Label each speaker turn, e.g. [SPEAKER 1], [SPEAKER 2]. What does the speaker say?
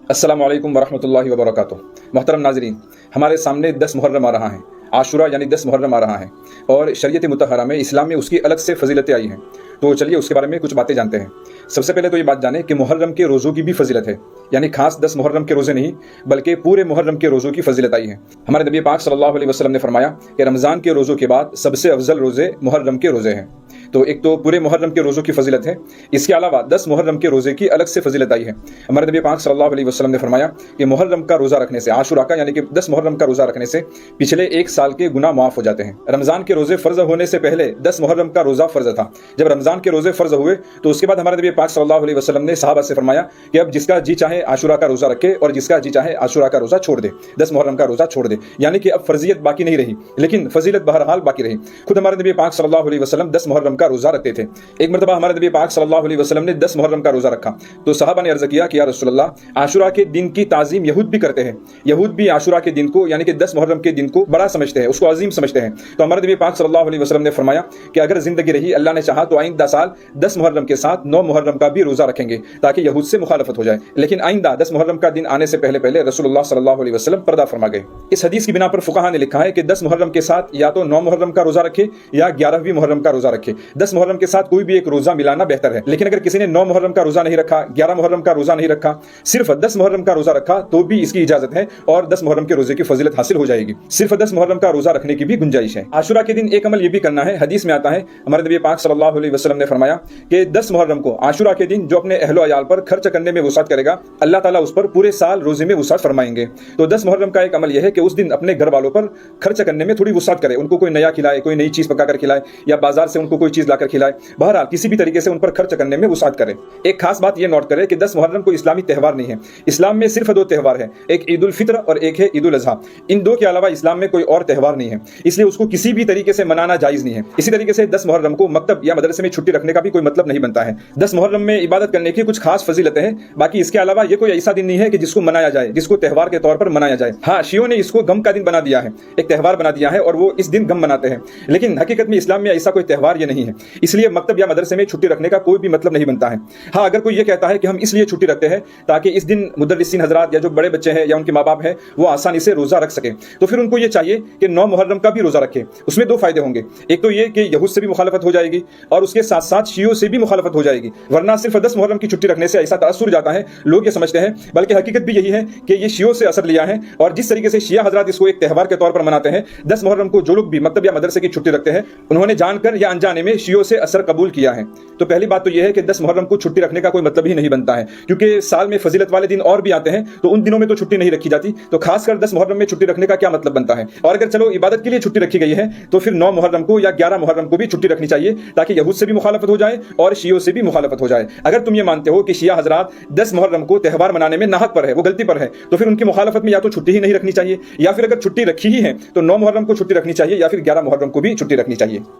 [SPEAKER 1] अस्सलाम वालेकुम वरहमतुल्लाहि वबरकातुह। मोहतरम नाज़रीन, हमारे सामने 10 मुहर्रम आ रहा है। आशुरा यानी 10 मुहर्रम आ रहा है और शरीयत मुतहरा में, इस्लाम में उसकी अलग से फजीलतें आई हैं। तो चलिए उसके बारे में कुछ बातें जानते हैं। सबसे पहले तो ये बात जाने कि मुहर्रम के रोज़ों की भी फजीलत है, यानी खास 10 मुहर्रम के रोज़े नहीं बल्कि पूरे मुहर्रम के रोज़ों की फजीलत आई है। हमारे नबी पाक सल्लल्लाहु अलैहि वसल्लम ने फरमाया कि रमज़ान के रोज़ों के बाद सबसे अफजल रोज़े मुहर्रम के रोज़े हैं। तो एक तो पूरे मुहर्रम के रोज़ों की फजीलत है, इसके अलावा 10 मुहर्रम के रोज़े की अलग से फजीलत आई है। हमारे नबी पाक सल्लल्लाहु अलैहि वसल्लम ने फरमाया कि मुहर्रम का रोज़ा रखने से, आशुरा का यानी कि 10 मुहर्रम का रोज़ा रखने से पिछले 1 साल के गुनाह माफ़ हो जाते हैं। रमज़ान के रोज़े फ़र्ज़ होने से पहले 10 मुहर्रम का रोज़ा फ़र्ज़ था। जब रमज़ान के रोज़े फ़र्ज़ हुए तो उसके बाद हमारे नबी पाक सल्लल्लाहु अलैहि वसल्लम ने सहाबा से फरमाया कि अब जिसका जी चाहे आशुरा का रोज़ा रखे और जिसका जी चाहे आशुरा का रोज़ा छोड़ दे, 10 मुहर्रम का रोज़ा छोड़ दे। यानी कि अब फर्जियत बाकी नहीं रही, लेकिन फजीलत बहरहाल बाकी रही। खुद हमारे नबी पाक सल्लल्लाहु अलैहि वसल्लम 10 मुहर्रम का रोज़ा रखते थे। एक मरतबा हमारे नबी पाक सल्लल्लाहु अलैहि वसल्लम ने 10 मुहर्रम का रोज़ा रखा तो सहाबा ने अर्ज़ किया कि या रसूलल्लाह, आशुरा के दिन की ताज़ीम यहूद भी करते हैं। यहूद भी आशुरा के दिन को यानी कि 10 मुहर्रम के दिन को बड़ा समझते हैं, उसको अजीम समझते हैं। तो हमारे नबी पाक सल्लल्लाहु अलैहि वसल्लम ने फरमाया कि अगर जिंदगी रही, अल्लाह ने चाहा तो आइंदा साल 10 मुहर्रम के साथ 9 मुहर्रम का भी रोज़ा रखेंगे ताकि यहूद से मुखालफत हो जाए। लेकिन आइंदा 10 मुहर्रम का दिन आने से पहले पहले रसूलुल्लाह सल्लल्लाहु अलैहि वसल्लम पर्दा फरमा गए। इस हदीस की बिना पर फुक़हा ने लिखा है कि 10 मुहर्रम के साथ या तो 9 मुहर्रम का रोज़ा रखे या 11वीं मुहर्रम का रोज़ा रखे। 10 मुहर्रम के साथ कोई भी एक रोज़ा मिलाना बेहतर है। लेकिन अगर किसी ने 9 मुहर्रम का रोज़ा नहीं रखा, 11 मुहर्रम का रोज़ा नहीं रखा, सिर्फ 10 मुहर्रम का रोज़ा रखा तो भी इसकी इजाजत है और 10 मुहर्रम के रोज़े की फजीलत हासिल हो जाएगी। सिर्फ 10 मुहर्रम का रोज़ा रखने की भी गुंजाइश है। आशुरा के दिन एक अमल ये भी करना है, हदीस में आता है हमारे नबी पाक सल्लल्लाहु अलैहि वसल्लम ने फरमाया कि 10 मुहर्रम को, आशुरा के दिन, जो अपने अहलो अयाल पर खर्च करने में वसात करेगा, अल्लाह ताला उस पर पूरे साल रोजे में वसात फरमाएंगे। तो 10 मुहर्रम का एक अमल यह है कि उस दिन अपने घर वालों पर खर्च करने में थोड़ी वसात करे, उनको कोई नया खिलाए, कोई नई चीज पकाकर खिलाए या बाजार से उनको कोई चीज लाकर खिलाए। बहरहाल किसी भी तरीके से उन पर खर्च करने में वसात करे। एक खास बात यह नोट करे कि 10 मुहर्रम को इस्लामी त्यौहार नहीं है। इस्लाम में सिर्फ 2 त्यौहार है, एक ईद उल फित्र और एक है ईद उल अज़हा। इन 2 के अलावा इस्लाम में कोई और त्यौहार नहीं है, इसलिए उसको किसी भी तरीके से मनाना जायज नहीं है। इसी तरीके से 10 मुहर्रम को मकतब या मदरसे में छुट्टी रखने का भी कोई मतलब नहीं बनता है। 10 मुहर्रम में इबादत करने की कुछ खास फजीलतें हैं, बाकी इसके अलावा ये कोई ऐसा दिन नहीं है कि जिसको मनाया जाए, जिसको त्यौहार के तौर पर मनाया जाए। हाँ, शियों ने इसको गम का दिन बना दिया है, एक त्यौहार बना दिया है और वो इस दिन गम मनाते हैं, लेकिन हकीकत में इस्लाम में ऐसा कोई त्यौहार ये नहीं है। इसलिए मकतब या मदरसे में छुट्टी रखने का कोई भी मतलब नहीं बनता है। हाँ, अगर कोई ये कहता है कि हम इसलिए छुट्टी रखते हैं ताकि इस दिन मुदर्रिसीन हजरात या जो बड़े बच्चे हैं या उनके माँ बाप हैं वो आसानी से रोजा रख सके, तो फिर उनको ये चाहिए कि 9 मुहर्रम का भी रोजा रखे। उसमें 2 फायदे होंगे, एक तो ये कि यहूद से भी मुखालफत हो जाएगी और उसके साथ साथ शियों से भी मुखालफत हो जाएगी। वरना सिर्फ 10 मुहर्रम की छुट्टी रखने से ऐसा तासुर जाता है, लोग ये समझते हैं, बल्कि हकीकत भी यही है कि ये शियों से असर लिया है। और जिस तरीके से शिया हजरात इसको एक त्यौहार के तौर पर मनाते हैं, 10 मुहर्रम को जो लोग भी मकतब या मदरसे की छुट्टी रखते हैं उन्होंने जानकर या अनजाने में शियों से असर कबूल किया है। तो पहली बात तो यह है कि 10 मुहर्रम को छुट्टी रखने का कोई मतलब ही नहीं बनता है, क्योंकि साल में फजीलत वाले दिन और भी आते हैं तो उन दिनों में तो छुट्टी नहीं रखी जाती, तो खासकर 10 मुहर्रम में छुट्टी रखने का क्या मतलब बनता है। और अगर चलो इबादत के लिए छुट्टी रखी गई है तो फिर 9 मुहर्रम को या 11 मुहर्रम को भी छुट्टी रखनी चाहिए ताकि यहूद से भी मुखालफत हो जाए और शियों से भी मुखालफत हो जाए। अगर तुम ये मानते हो कि शिया हजरात 10 मुहर्रम को त्यौहार मनाने में नाहक पर है, वो गलती पर है, तो फिर उनकी मुखालफत में या तो छुट्टी ही नहीं रखनी चाहिए, या फिर अगर छुट्टी रखी ही है तो 9 मुहर्रम को छुट्टी रखनी चाहिए या फिर 11 मुहर्रम को भी छुट्टी रखनी चाहिए।